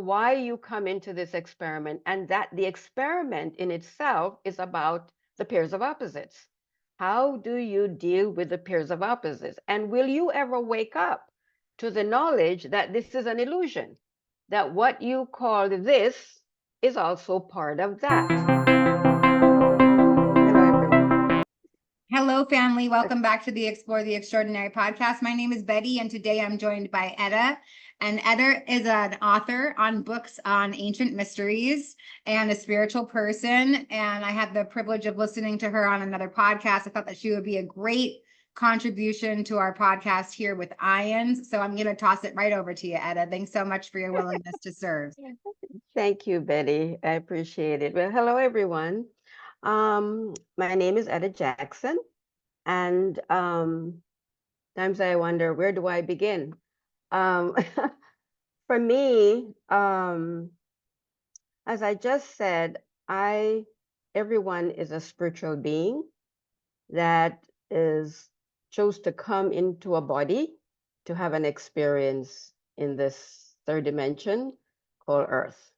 why you come into this experiment, and that the experiment in itself is about the pairs of opposites. How do you deal with the pairs of opposites? And will you ever wake up to the knowledge that this is an illusion, that what you call this is also part of that? Hello, everyone. Hello, family. Welcome back to the Explore the Extraordinary podcast. My name is Betty, and today I'm joined by Etta. And Etta is an author on books on ancient mysteries and a spiritual person. And I had the privilege of listening to her on another podcast. I thought that she would be a great contribution to our podcast here with IANDS. So I'm going to toss it right over to you, Etta. Thanks so much for your willingness to serve. Thank you, Betty. I appreciate it. Well, hello, everyone. My name is Etta Jackson, and times I wonder, where do I begin? For me, as I just said, everyone is a spiritual being that chose to come into a body to have an experience in this third dimension called Earth.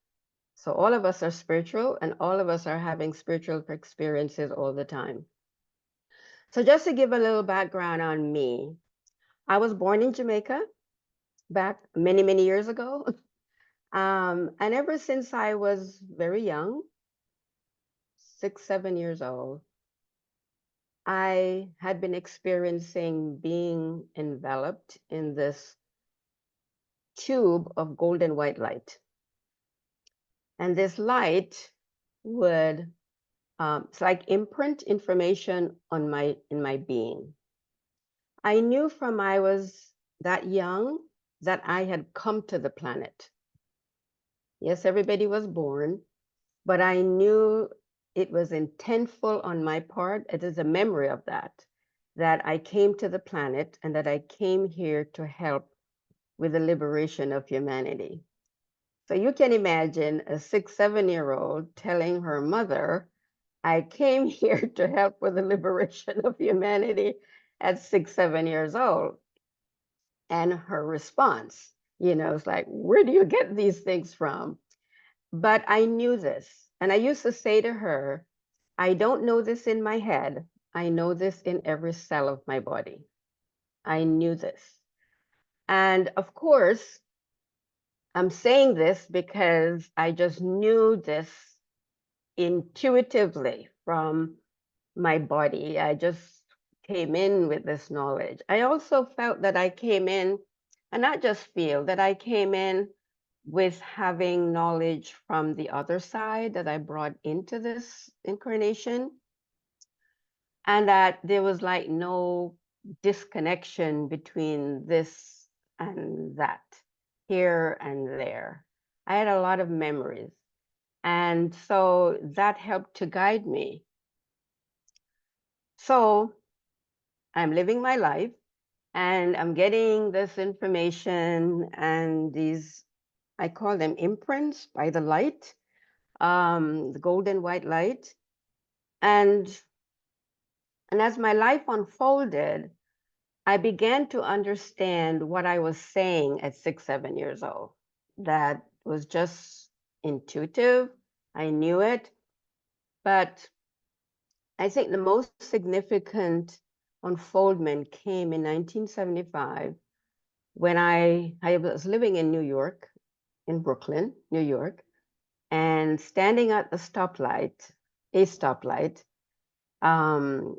So all of us are spiritual, and all of us are having spiritual experiences all the time. So just to give a little background on me, I was born in Jamaica back many, many years ago. And ever since I was very young, 6, 7 years old, I had been experiencing being enveloped in this tube of golden white light. And this light would it's like imprint information on in my being. I knew from I was that young that I had come to the planet. Yes, everybody was born, but I knew it was intentful on my part. It is a memory of that I came to the planet and that I came here to help with the liberation of humanity. So you can imagine a 6, 7-year-old telling her mother, I came here to help with the liberation of humanity at 6, 7 years old. And her response, is like, where do you get these things from? But I knew this. And I used to say to her, I don't know this in my head. I know this in every cell of my body. I knew this. And of course, I'm saying this because I just knew this intuitively from my body. I just came in with this knowledge. I also felt that I came in, and not just feel, that I came in with having knowledge from the other side that I brought into this incarnation, and that there was like no disconnection between this and that, here and there. I had a lot of memories. And so that helped to guide me. So I'm living my life and I'm getting this information and these, I call them imprints by the light, the golden white light. And as my life unfolded, I began to understand what I was saying at 6, 7 years old. That was just intuitive. I knew it. But I think the most significant unfoldment came in 1975 when I was living in New York, in Brooklyn, New York, and standing at the stoplight,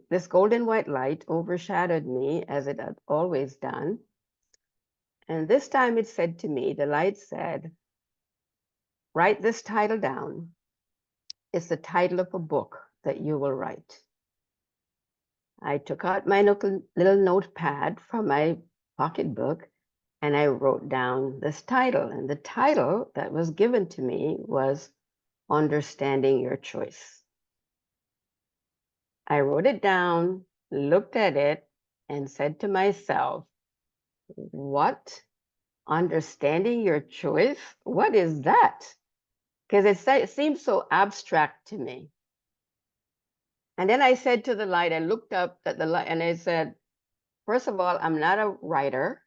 this golden white light overshadowed me as it had always done. And this time it said to me, the light said, write this title down. It's the title of a book that you will write. I took out my little notepad from my pocketbook and I wrote down this title. And the title that was given to me was Understanding Your Choice. I wrote it down, looked at it, and said to myself, what? Understanding your choice? What is that? Because it seems so abstract to me. And then I said to the light, I looked up at the light and I said, first of all, I'm not a writer.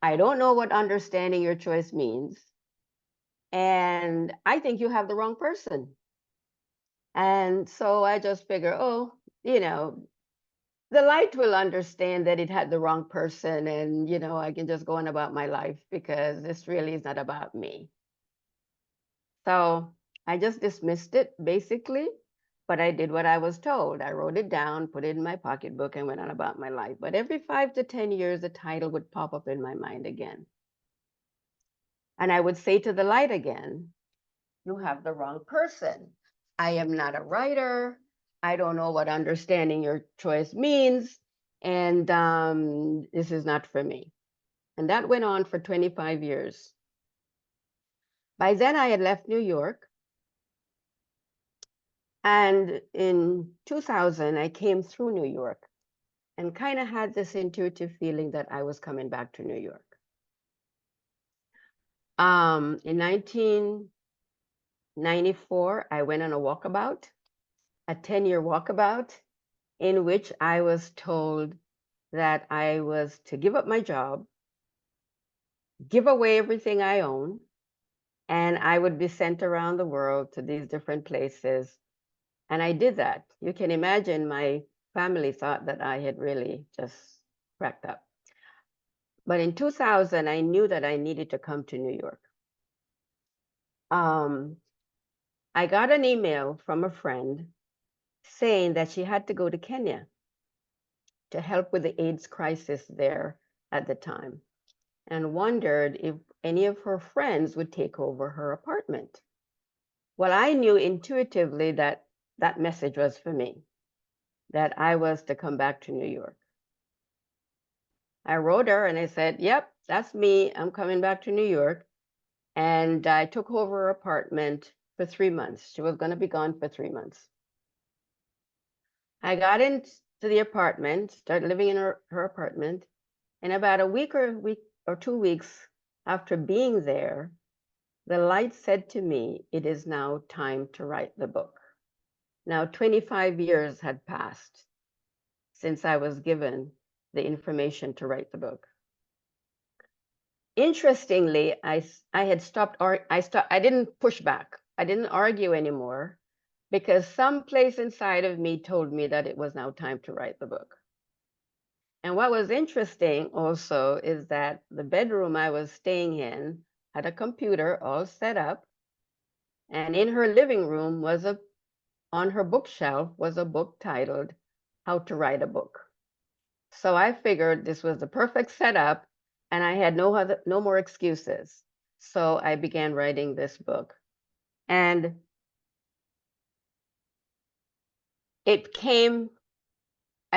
I don't know what understanding your choice means. and I think you have the wrong person. And so I just figure, oh, the light will understand that it had the wrong person, and I can just go on about my life because this really is not about me. So I just dismissed it basically, but I did what I was told. I wrote it down, put it in my pocketbook, and went on about my life. But every 5 to 10 years, the title would pop up in my mind again. And I would say to the light again, you have the wrong person. I am not a writer. I don't know what understanding your choice means. And this is not for me. And that went on for 25 years. By then, I had left New York. And in 2000, I came through New York and kind of had this intuitive feeling that I was coming back to New York. In 1994, I went on a walkabout, a 10-year walkabout, in which I was told that I was to give up my job, give away everything I own, and I would be sent around the world to these different places. And I did that. You can imagine my family thought that I had really just cracked up. But in 2000, I knew that I needed to come to New York. I got an email from a friend saying that she had to go to Kenya to help with the AIDS crisis there at the time, and wondered if any of her friends would take over her apartment. Well, I knew intuitively that that message was for me, that I was to come back to New York. I wrote her and I said, yep, that's me. I'm coming back to New York. And I took over her apartment for 3 months. She was going to be gone for 3 months. I got into the apartment, started living in her apartment. And about a week or 2 weeks after being there, the light said to me, it is now time to write the book. Now, 25 years had passed since I was given the information to write the book. Interestingly, I had stopped, I didn't push back. I didn't argue anymore because some place inside of me told me that it was now time to write the book. And what was interesting also is that the bedroom I was staying in had a computer all set up, and in her living room on her bookshelf was a book titled How to Write a Book. So I figured this was the perfect setup, and I had no more excuses. So I began writing this book. And I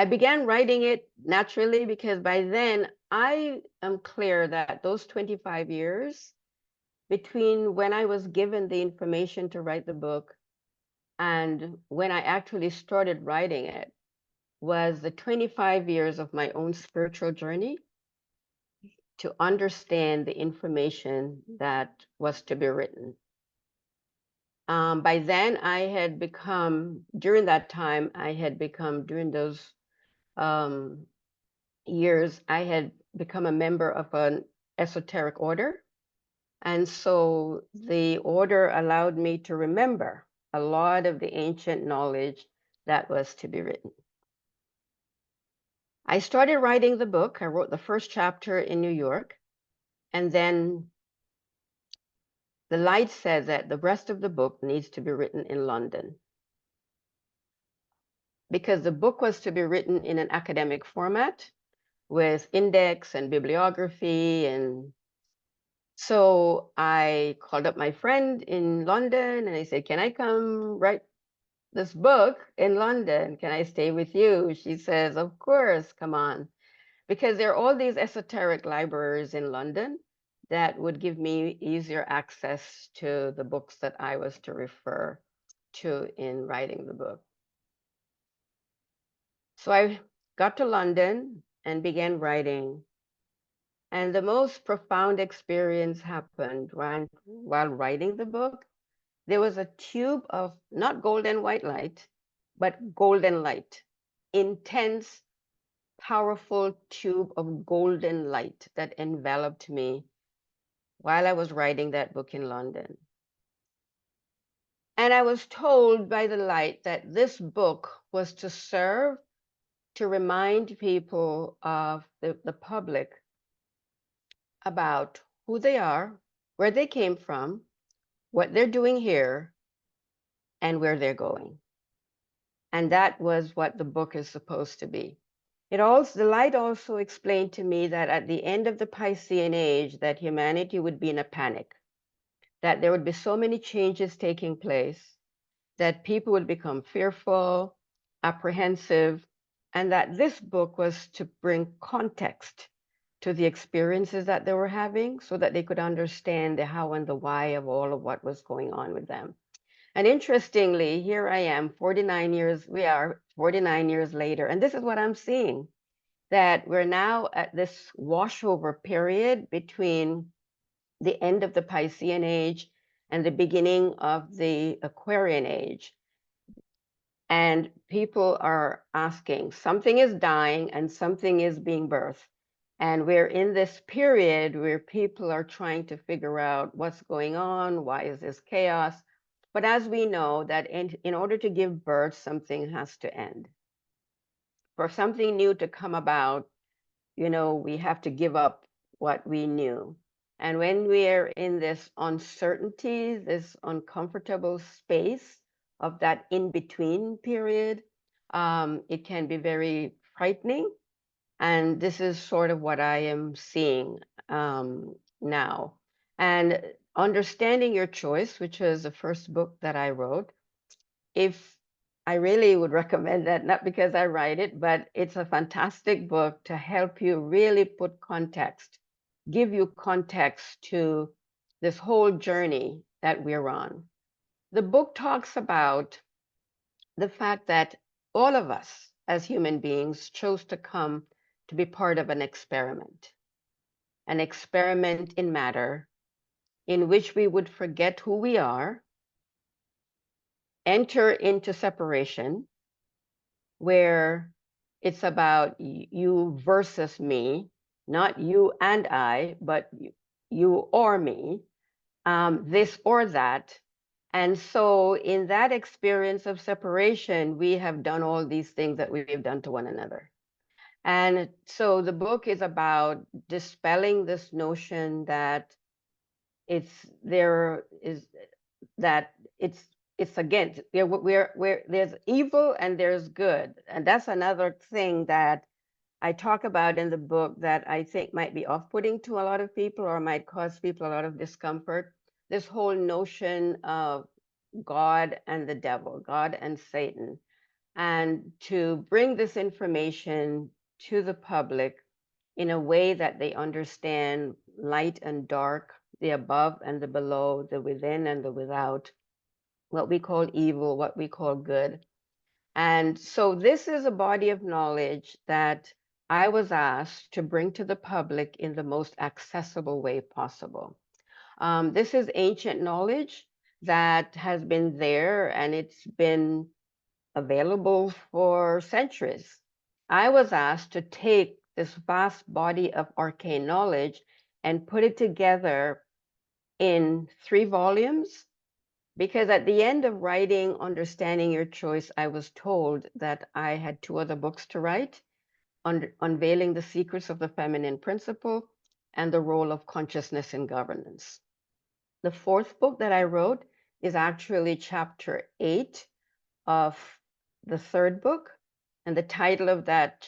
began writing it naturally because by then I am clear that those 25 years between when I was given the information to write the book and when I actually started writing it was the 25 years of my own spiritual journey to understand the information that was to be written. By then, during that time, during those years, I had become a member of an esoteric order. And so the order allowed me to remember a lot of the ancient knowledge that was to be written. I started writing the book. I wrote the first chapter in New York, and then the light said that the rest of the book needs to be written in London, because the book was to be written in an academic format with index and bibliography. And so I called up my friend in London and I said, can I come write this book in London? Can I stay with you? She says, of course, come on. Because there are all these esoteric libraries in London that would give me easier access to the books that I was to refer to in writing the book. So I got to London and began writing. And the most profound experience happened while writing the book. There was a tube of not golden white light, but golden light, intense, powerful tube of golden light that enveloped me while I was writing that book in London. And I was told by the light that this book was to serve to remind people of the public about who they are, where they came from, what they're doing here, and where they're going. And that was what the book is supposed to be. The light also explained to me that at the end of the Piscean age, that humanity would be in a panic, that there would be so many changes taking place, that people would become fearful, apprehensive, and that this book was to bring context to the experiences that they were having so that they could understand the how and the why of all of what was going on with them. And interestingly, here I am, 49 years, we are 49 years later, and this is what I'm seeing, that we're now at this washover period between the end of the Piscean age and the beginning of the Aquarian age. And people are asking, something is dying and something is being birthed. And we're in this period where people are trying to figure out what's going on, why is this chaos? But as we know, that in order to give birth, something has to end. For something new to come about, we have to give up what we knew. And when we're in this uncertainty, this uncomfortable space of that in-between period, it can be very frightening. And this is sort of what I am seeing now. And Understanding Your Choice, which is the first book that I wrote, if I really would recommend that, not because I write it, but it's a fantastic book to help you really put context, give you context to this whole journey that we're on. The book talks about the fact that all of us as human beings chose to come to be part of an experiment in matter in which we would forget who we are, enter into separation, where it's about you versus me, not you and I, but you or me, this or that. And so in that experience of separation, we have done all these things that we've done to one another. And so the book is about dispelling this notion that it's there is that it's against where there's evil and there's good. And that's another thing that I talk about in the book that I think might be off-putting to a lot of people or might cause people a lot of discomfort. This whole notion of God and the devil, God and Satan, and to bring this information to the public in a way that they understand light and dark, the above and the below, the within and the without, what we call evil, what we call good. And so this is a body of knowledge that I was asked to bring to the public in the most accessible way possible. This is ancient knowledge that has been there and it's been available for centuries. I was asked to take this vast body of arcane knowledge and put it together in 3 volumes, because at the end of writing Understanding Your Choice, I was told that I had 2 other books to write, Unveiling the Secrets of the Feminine Principle and The Role of Consciousness in Governance. The 4th book that I wrote is actually chapter 8 of the 3rd book. And the title of that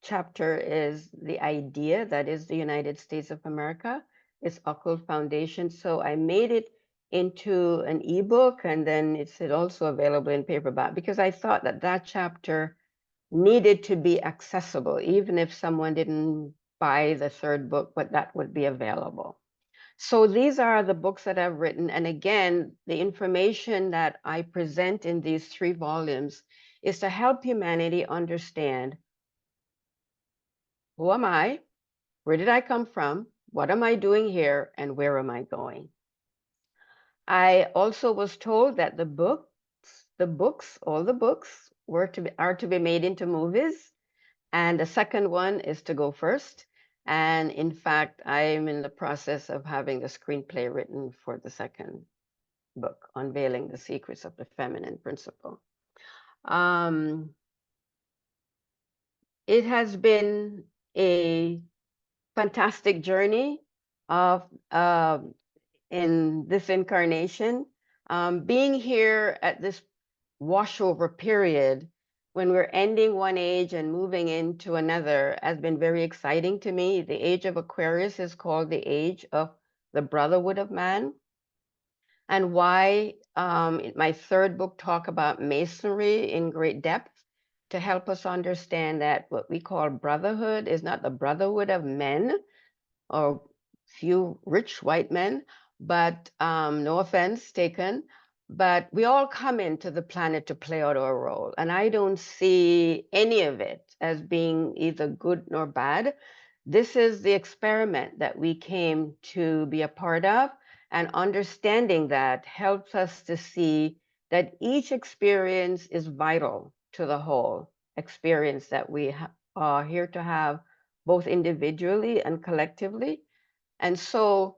chapter is The Idea That Is the United States of America. It's Occult Foundation. So I made it into an ebook, and then it's also available in paperback because I thought that that chapter needed to be accessible, even if someone didn't buy the 3rd book, but that would be available. So these are the books that I've written. And again, the information that I present in these 3 volumes is to help humanity understand, who am I? Where did I come from? What am I doing here? And where am I going? I also was told that all the books are to be made into movies. And the second one is to go first. And in fact, I'm in the process of having the screenplay written for the second book, Unveiling the Secrets of the Feminine Principle. It has been a fantastic journey of in this incarnation. Being here at this washover period when we're ending one age and moving into another has been very exciting to me. The age of Aquarius is called the age of the brotherhood of man. And why my third book talk about masonry in great depth to help us understand that what we call brotherhood is not the brotherhood of men or few rich white men, but no offense taken, but we all come into the planet to play out our role. And I don't see any of it as being either good nor bad. This is the experiment that we came to be a part of, and understanding that helps us to see that each experience is vital to the whole experience that we are here to have, both individually and collectively. And so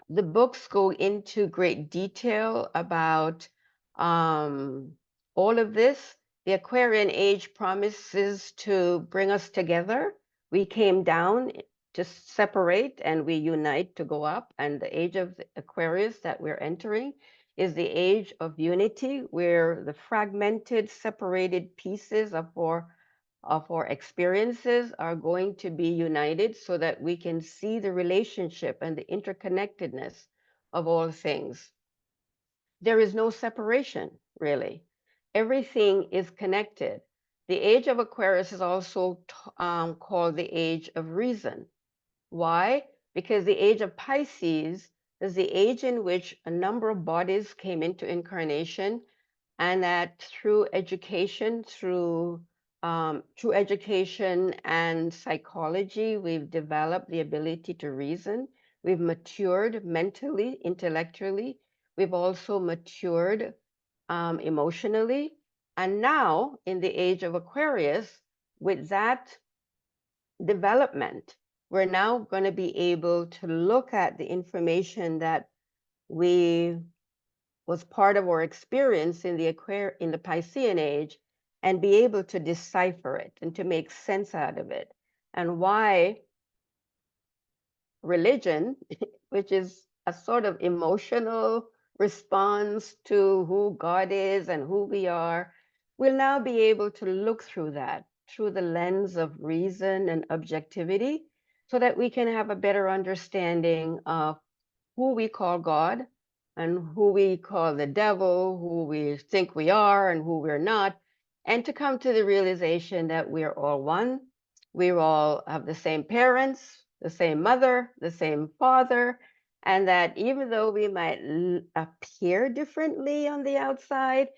the books go into great detail about all of this. The Aquarian age promises to bring us together. We came down to separate and we unite to go up. And the age of the Aquarius that we're entering is the age of unity, where the fragmented, separated pieces of our experiences are going to be united so that we can see the relationship and the interconnectedness of all things. There is no separation, really. Everything is connected. The age of Aquarius is also called the age of reason. Why? Because the age of Pisces is the age in which a number of bodies came into incarnation, and that through education, through education and psychology, we've developed the ability to reason. We've matured mentally, intellectually. We've also matured emotionally. And now, in the age of Aquarius, with that development, we're now going to be able to look at the information that we was part of our experience in the Piscean age and be able to decipher it and to make sense out of it. And why religion, which is a sort of emotional response to who God is and who we are, will now be able to look through that through the lens of reason and objectivity so that we can have a better understanding of who we call God and who we call the devil, who we think we are and who we're not, and to come to the realization that we're all one. We all have the same parents, the same mother, the same father, and that even though we might appear differently on the outside,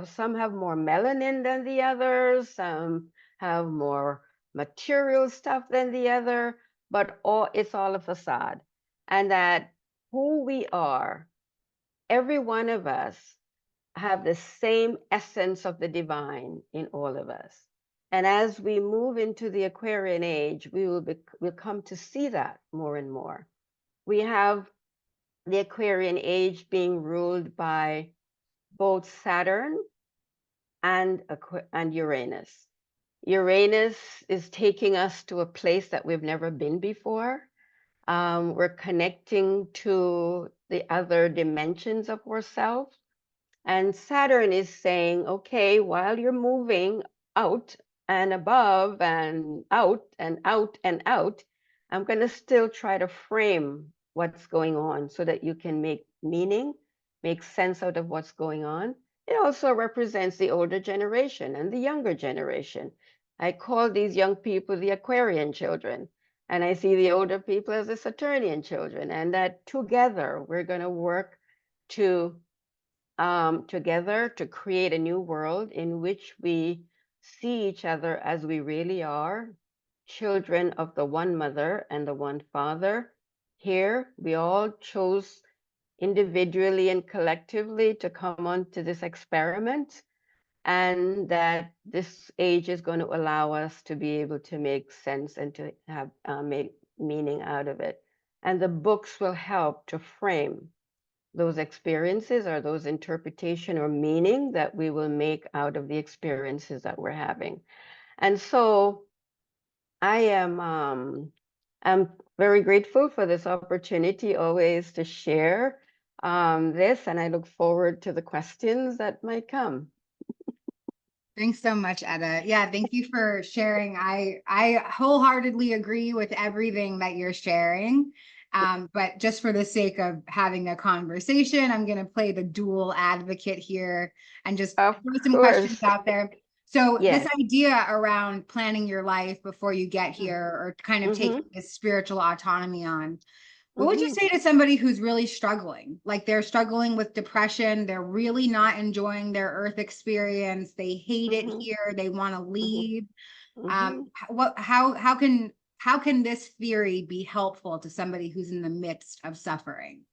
some have more melanin than the others, some have more material stuff than the other, but it's all a facade. And that who we are, every one of us have the same essence of the divine in all of us. And as we move into the Aquarian age, we'll come to see that more and more. We have the Aquarian age being ruled by both Saturn and Uranus. Uranus is taking us to a place that we've never been before. We're connecting to the other dimensions of ourselves. And Saturn is saying, okay, while you're moving out and above and out and out and out, I'm going to still try to frame what's going on so that you can make meaning, make sense out of what's going on. It also represents the older generation and the younger generation. I call these young people the Aquarian children, and I see the older people as the Saturnian children, and that together we're going to work together to create a new world in which we see each other as we really are, children of the one mother and the one father. Here, we all chose individually and collectively to come onto this experiment, and that this age is going to allow us to be able to make sense and to have make meaning out of it. And the books will help to frame those experiences or those interpretation or meaning that we will make out of the experiences that we're having. And so I am I'm very grateful for this opportunity always to share this, and I look forward to the questions that might come. Thanks so much, Etta. Yeah, thank you for sharing. I wholeheartedly agree with everything that you're sharing. But just for the sake of having a conversation, I'm going to play the dual advocate here and just Of throw some questions course. out there. So this Yes. idea around planning your life before you get here, or kind of Mm-hmm. taking this spiritual autonomy on, what would you Mm-hmm. say to somebody who's really struggling? Like they're struggling with depression, they're really not enjoying their earth experience, they hate it Mm-hmm. here, they want to Mm-hmm. leave. Mm-hmm. How can this theory be helpful to somebody who's in the midst of suffering?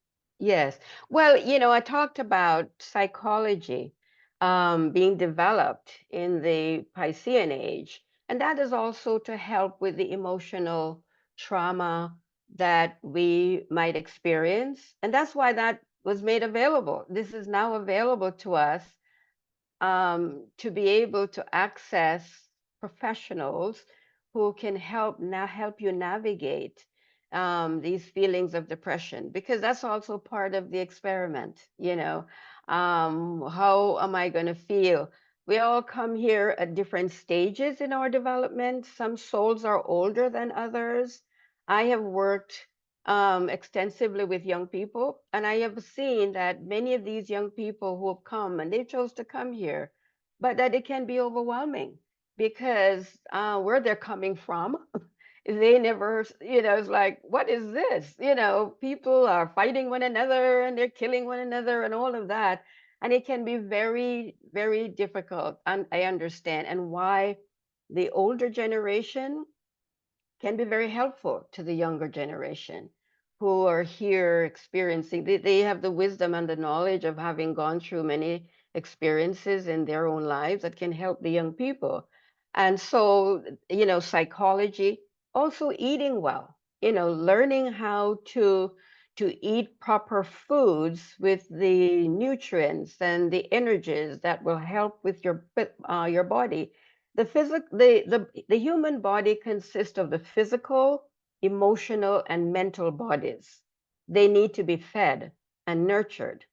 Yes. Well, I talked about psychology being developed in the Piscean age, and that is also to help with the emotional trauma that we might experience. And that's why that was made available. This is now available to us to be able to access professionals who can help you navigate these feelings of depression, because that's also part of the experiment. How am I going to feel? We all come here at different stages in our development. Some souls are older than others. I have worked extensively with young people, and I have seen that many of these young people who have come and they chose to come here, but that it can be overwhelming because where they're coming from, they never, it's like, what is this? People are fighting one another and they're killing one another and all of that. And it can be very, very difficult. And I understand. And why the older generation can be very helpful to the younger generation who are here experiencing. They have the wisdom and the knowledge of having gone through many experiences in their own lives that can help the young people. And so, psychology, also eating well, learning how to eat proper foods with the nutrients and the energies that will help with your body. The human body consists of the physical, emotional, and mental bodies. They need to be fed and nurtured.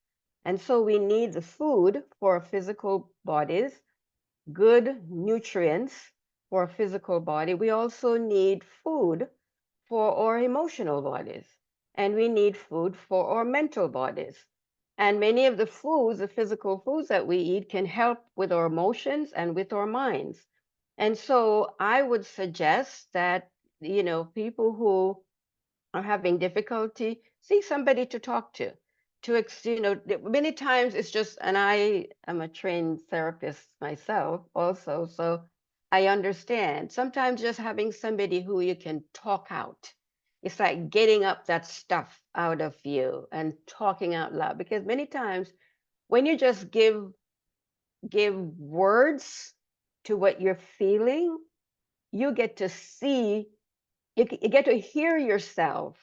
And so we need the food for our physical bodies, good nutrients for our physical body. We also need food for our emotional bodies, and we need food for our mental bodies. And many of the foods, the physical foods that we eat, can help with our emotions and with our minds. And so I would suggest that, people who are having difficulty, see somebody to talk to. Many times it's just, and I am a trained therapist myself also, so I understand. Sometimes just having somebody who you can talk out. It's like getting up that stuff out of you and talking out loud. Because many times when you just give words to what you're feeling, you get to see, you get to hear yourself.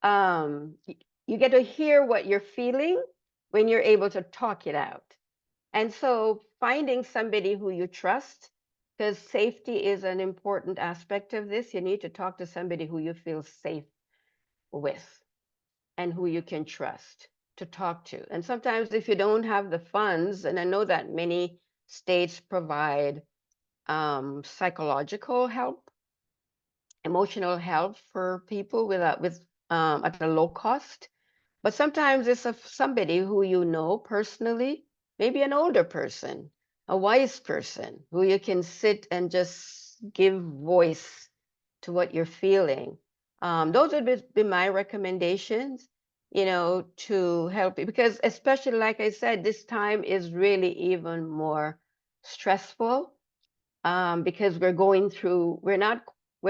You get to hear what you're feeling when you're able to talk it out. And so finding somebody who you trust, because safety is an important aspect of this, you need to talk to somebody who you feel safe with and who you can trust to talk to. And sometimes if you don't have the funds, and I know that many states provide psychological help, emotional help for people with at a low cost. But sometimes it's somebody who you know personally, maybe an older person, a wise person who you can sit and just give voice to what you're feeling. Those would be my recommendations, to help you, because especially like I said, this time is really even more stressful because we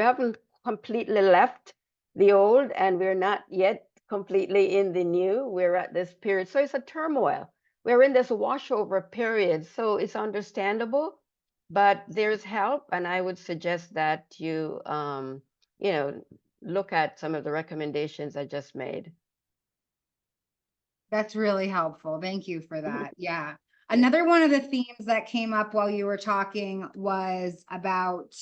haven't completely left the old and we're not yet completely in the new. We're at this period. So it's a turmoil. We're in this washover period. So it's understandable, but there's help. And I would suggest that you know, look at some of the recommendations I just made. That's really helpful. Thank you for that. Yeah. Another one of the themes that came up while you were talking was about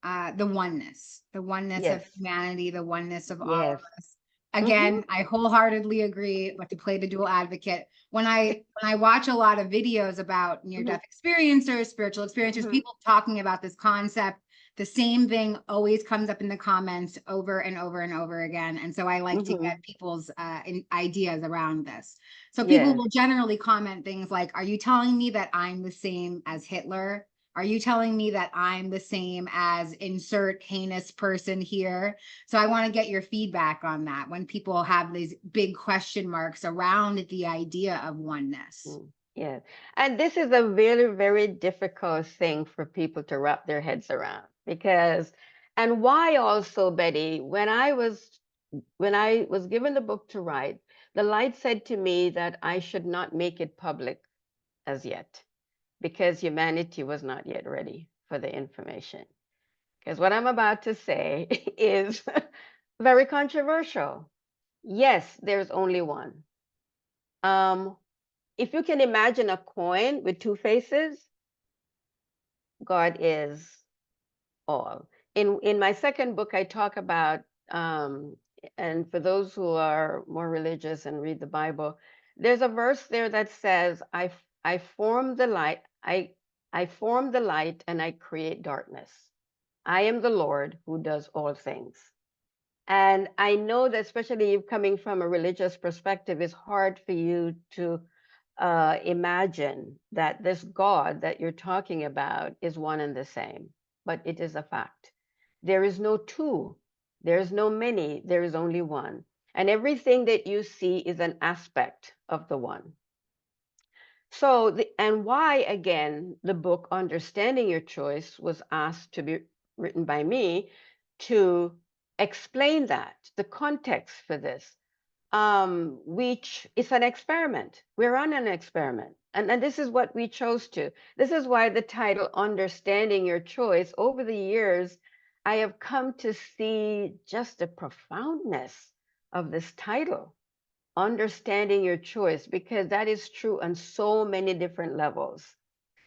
the oneness of Yes, humanity, the oneness of all of yes. us. Mm-hmm. Again, I wholeheartedly agree, but to play the dual advocate, when I watch a lot of videos about near-death experiencers, spiritual experiencers, Mm-hmm. people talking about this concept, the same thing always comes up in the comments over and over and over again. And so I like to Mm-hmm. get people's ideas around this. So people Yes. will generally comment things like, are you telling me that I'm the same as Hitler? Are you telling me that I'm the same as insert heinous person here? So I want to get your feedback on that when people have these big question marks around the idea of oneness. Yes. And this is a very, very difficult thing for people to wrap their heads around because, and why also, Betty, when I was given the book to write, the light said to me that I should not make it public as yet because humanity was not yet ready for the information. Because what I'm about to say is very controversial. Yes, there's only one. Um, if you can imagine a coin with two faces, God is all. In my second book, I talk about, and for those who are more religious and read the Bible, there's a verse there that says, I form the light, I form the light and I create darkness. I am the Lord who does all things. And I know that especially you coming from a religious perspective, it's hard for you to imagine that this God that you're talking about is one and the same, but it is a fact. There is no two, there is no many, there is only one. And everything that you see is an aspect of the one. So, and why, again, the book Understanding Your Choice was asked to be written by me to explain that, the context for this, which is an experiment. We're on an experiment. And this is what we chose to. This is why the title Understanding Your Choice, over the years, I have come to see just the profoundness of this title, Understanding Your Choice, because that is true on so many different levels.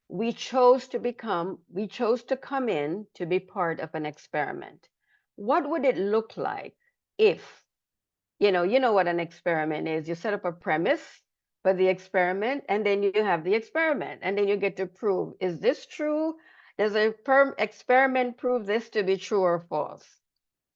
We chose to come in to be part of an experiment. What would it look like if, you know what an experiment is. You set up a premise for the experiment, and then you have the experiment, and then you get to prove, is this true? Does a experiment prove this to be true or false?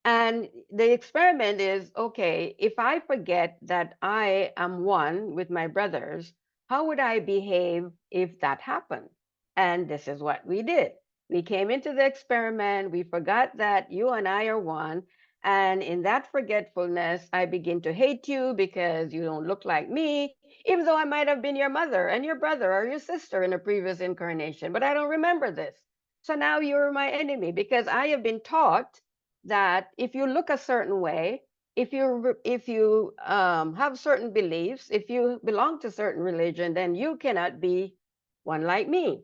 And the experiment is, okay, if I forget that I am one with my brothers, how would I behave if that happened? And this is what we did. We came into the experiment, we forgot that you and I are one. And in that forgetfulness, I begin to hate you because you don't look like me, even though I might have been your mother and your brother or your sister in a previous incarnation, but I don't remember this. So now you're my enemy because I have been taught that if you look a certain way, if you have certain beliefs, if you belong to certain religion, then you cannot be one like me.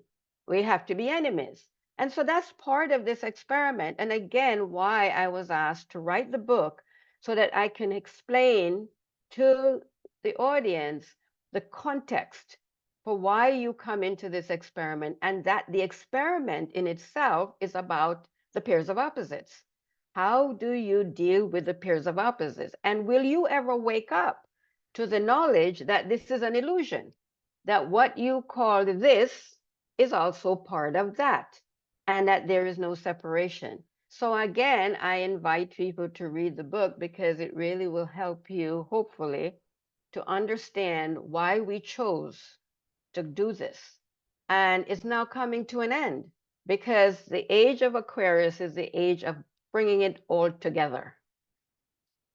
We have to be enemies. And so that's part of this experiment. And again, why I was asked to write the book so that I can explain to the audience the context for why you come into this experiment, and that the experiment in itself is about the pairs of opposites. How do you deal with the pairs of opposites? And will you ever wake up to the knowledge that this is an illusion, that what you call this is also part of that, and that there is no separation? So again, I invite people to read the book because it really will help you, hopefully, to understand why we chose to do this. And it's now coming to an end because the age of Aquarius is the age of bringing it all together.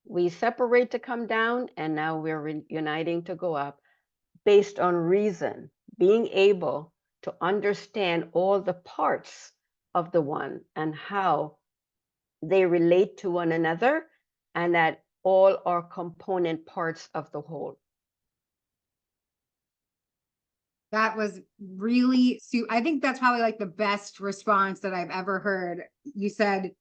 We separate to come down, and now we're uniting to go up based on reason, being able to understand all the parts of the one and how they relate to one another, and that all are component parts of the whole. That was really, I think that's probably like the best response that I've ever heard. You said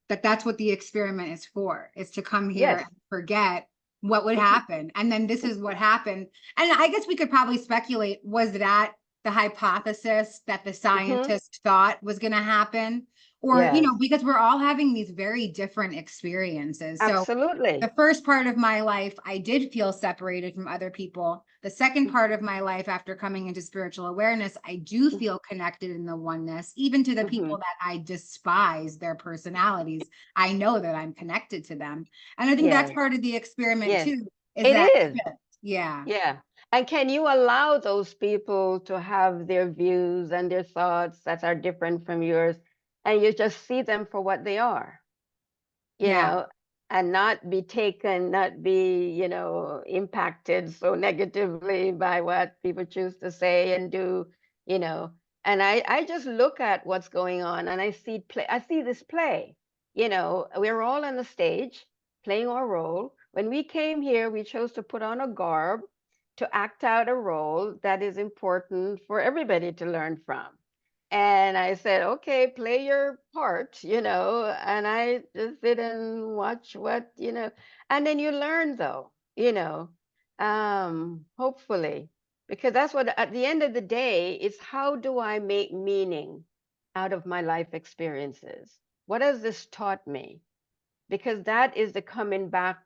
that that's what the experiment is for, is to come here Yes. and forget what would happen. And then this is what happened. And I guess we could probably speculate, was that the hypothesis that the scientist thought was going to happen? Or, you Yes, know, because we're all having these very different experiences. So absolutely. the first part of my life, I did feel separated from other people. The second part of my life, after coming into spiritual awareness, I do feel connected in the oneness, even to the people that I despise their personalities. I know that I'm connected to them. And I think that's Yes, part of the experiment yes, too, is it that is. shift. Yeah. Yeah. And can you allow those people to have their views and their thoughts that are different from yours, and you just see them for what they are? You Yeah. know, and not be taken, not be, impacted so negatively by what people choose to say and do, you know. And I just look at what's going on and I see this play. We're all on the stage playing our role. When we came here, we chose to put on a garb to act out a role that is important for everybody to learn from. And I said, okay, play your part, and I just sit and watch and then you learn though, hopefully, because that's what, at the end of the day, it's how do I make meaning out of my life experiences? What has this taught me? Because that is the coming back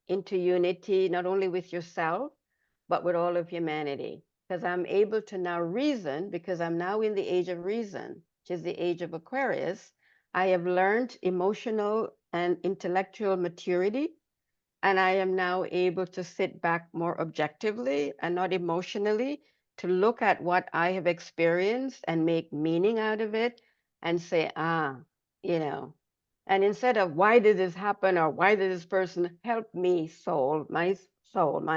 into unity, not only with yourself, but with all of humanity. Because I'm able to now reason, because I'm now in the age of reason, which is the age of Aquarius. I have learned emotional and intellectual maturity, and I am now able to sit back more objectively and not emotionally to look at what I have experienced and make meaning out of it and say, you know, and instead of why did this happen or why did this person help me, soul, my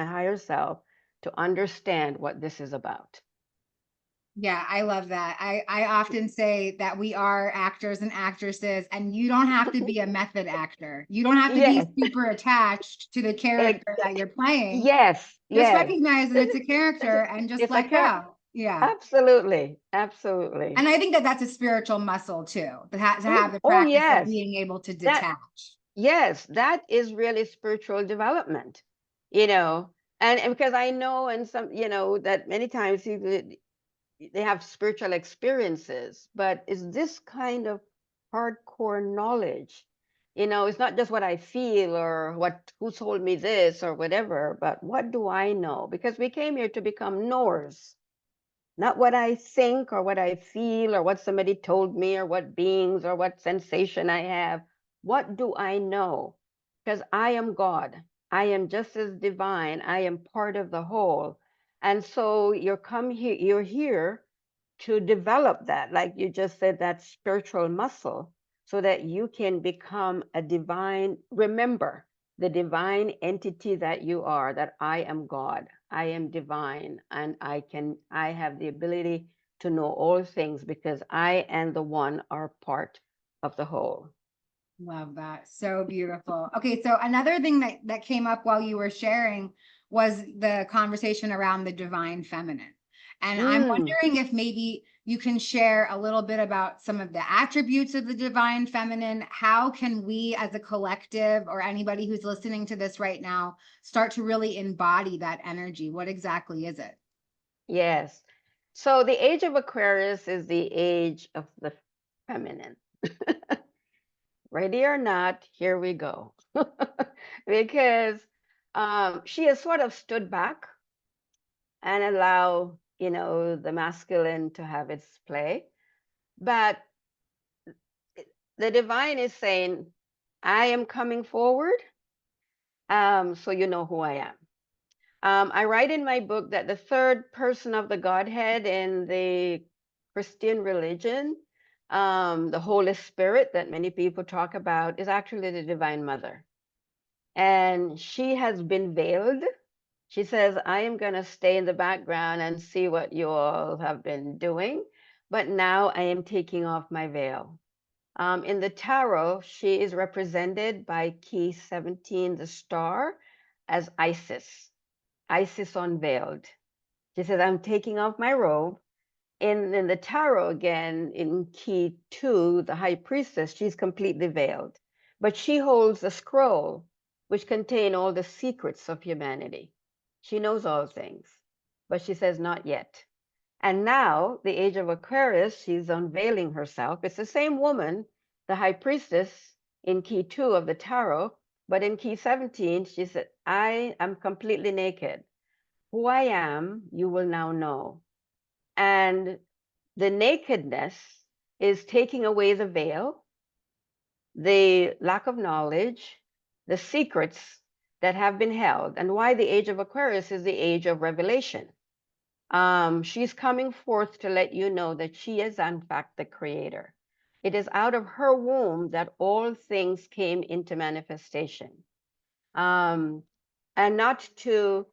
higher self, to understand what this is about. Yeah, I love that. I often say that we are actors and actresses, and you don't have to be a method actor. You don't have to be Yes, super attached to the character that you're playing. yes, Just yes. recognize that it's a It's a, character and just it's a let go. Yeah. absolutely, absolutely. And I think that that's a spiritual muscle too, to have the Oh practice of yes, being able to that detach. yes, that is really spiritual development, you know. And because I know, and some, that many times they have spiritual experiences, but is this kind of hardcore knowledge? It's not just what I feel or who told me this or whatever, but what do I know? Because we came here to become knowers, not what I think or what I feel or what somebody told me or what beings or what sensation I have. What do I know? Because I am God. I am just as divine. I am part of the whole. And so you're here to develop that, like you just said, that spiritual muscle, so that you can become a divine, remember the divine entity that you are, that I am God, I am divine, and I have the ability to know all things because I and the one are part of the whole. Love that. So beautiful. Okay, so another thing that came up while you were sharing was the conversation around the divine feminine. And I'm Mm, wondering if maybe you can share a little bit about some of the attributes of the divine feminine. How can we as a collective, or anybody who's listening to this right now, start to really embody that energy? What exactly is it? yes. So the age of Aquarius is the age of the feminine. Ready or not, here we go. Because she has sort of stood back and allow, the masculine to have its play. But the divine is saying, I am coming forward, so you know who I am. I write in my book that the third person of the Godhead in the Christian religion, the Holy Spirit that many people talk about, is actually the Divine Mother. And she has been veiled. She says, I am going to stay in the background and see what you all have been doing, but now I am taking off my veil. In the tarot, she is represented by key 17, the star, as Isis, Isis unveiled. She says, I'm taking off my robe. In the tarot, again, in key 2, the high priestess, she's completely veiled, but she holds a scroll which contain all the secrets of humanity. She knows all things, but she says not yet. And now, the age of Aquarius, she's unveiling herself. It's the same woman, the high priestess in key 2 of the tarot, but in key 17, she said, I am completely naked. Who I am, you will now know. And the nakedness is taking away the veil, the lack of knowledge, the secrets that have been held, and why the age of Aquarius is the age of revelation. She's coming forth to let you know that she is, in fact, the creator. It is out of her womb that all things came into manifestation. And not to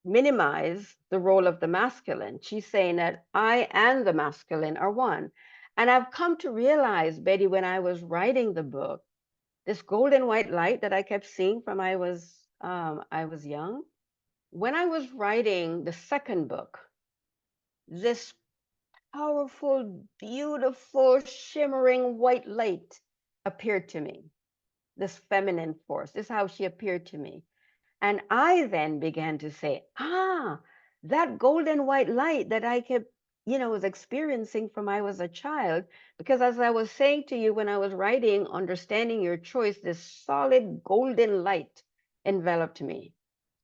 minimize the role of the masculine. She's saying that I and the masculine are one. And I've come to realize, Betty, when I was writing the book, this golden white light that I kept seeing from I was young. When I was writing the second book, this powerful, beautiful, shimmering white light appeared to me. This feminine force. This is how she appeared to me. And I then began to say, that golden white light that I kept, was experiencing from I was a child. Because as I was saying to you when I was writing, Understanding Your Choice, this solid golden light enveloped me.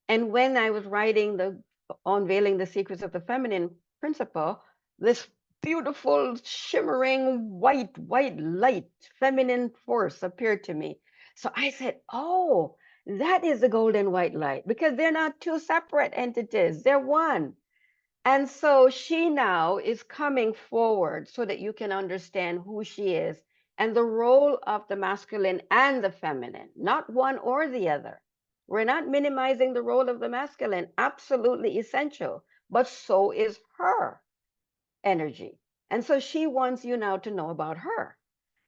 And when I was writing the Unveiling the Secrets of the Feminine Principle, this beautiful, shimmering white light, feminine force appeared to me. So I said, oh, that is the golden white light, because they're not two separate entities, they're one. And so she now is coming forward so that you can understand who she is and the role of the masculine and the feminine, not one or the other. We're not minimizing the role of the masculine, absolutely essential, but so is her energy. And so she wants you now to know about her.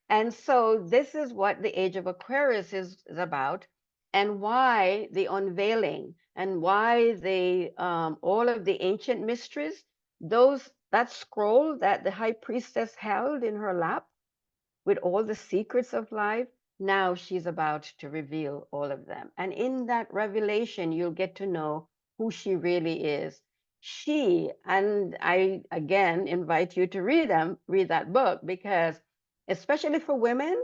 And so this is what the age of Aquarius is about, and why the unveiling, and why the all of the ancient mysteries, that scroll that the high priestess held in her lap with all the secrets of life, now she's about to reveal all of them. And in that revelation, you'll get to know who she really is. And I again invite you to read that book, because especially for women,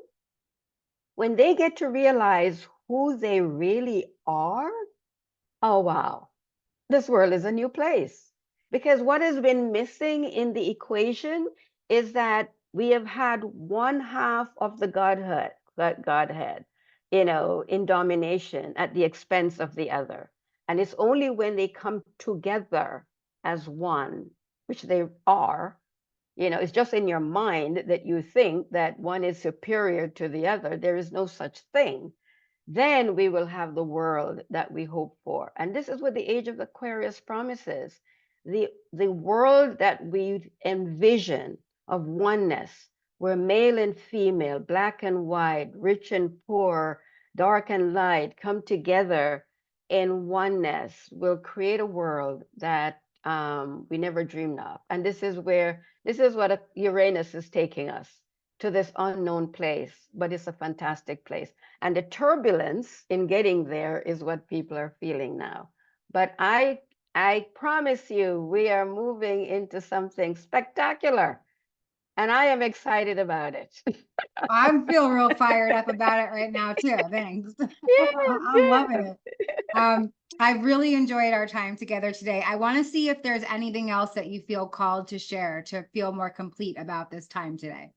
when they get to realize who they really are, oh wow, this world is a new place. Because what has been missing in the equation is that we have had one half of the Godhead, in domination at the expense of the other. And it's only when they come together as one, which they are, it's just in your mind that you think that one is superior to the other. There is no such thing. Then we will have the world that we hope for. And this is what the age of Aquarius promises. The world that we envision of oneness, where male and female, black and white, rich and poor, dark and light come together in oneness, will create a world that we never dreamed of. And this is what Uranus is taking us, to this unknown place, but it's a fantastic place. And the turbulence in getting there is what people are feeling now. But I promise you, we are moving into something spectacular, and I am excited about it. I'm feeling real fired up about it right now too. Thanks. I'm loving it. I've really enjoyed our time together today. I want to see if there's anything else that you feel called to share to feel more complete about this time today.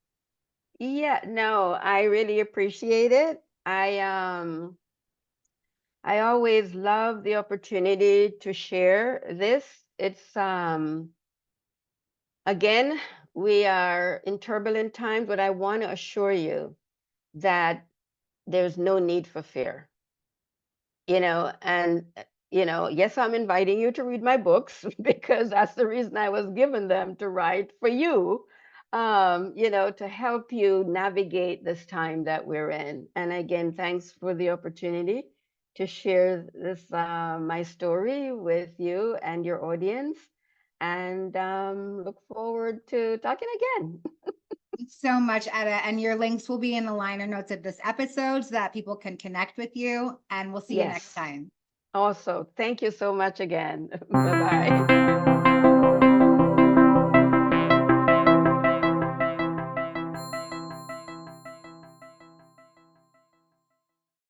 Yeah, no, I really appreciate it. I always love the opportunity to share this. It's again, we are in turbulent times, but I want to assure you that there's no need for fear. And yes, I'm inviting you to read my books because that's the reason I was given them, to write for you, to help you navigate this time that we're in. And again, thanks for the opportunity to share this, my story with you and your audience, and look forward to talking again. you so much, Etta. And your links will be in the liner notes of this episode so that people can connect with you. And we'll see you next Yes. time. Also, thank you so much again. Bye-bye.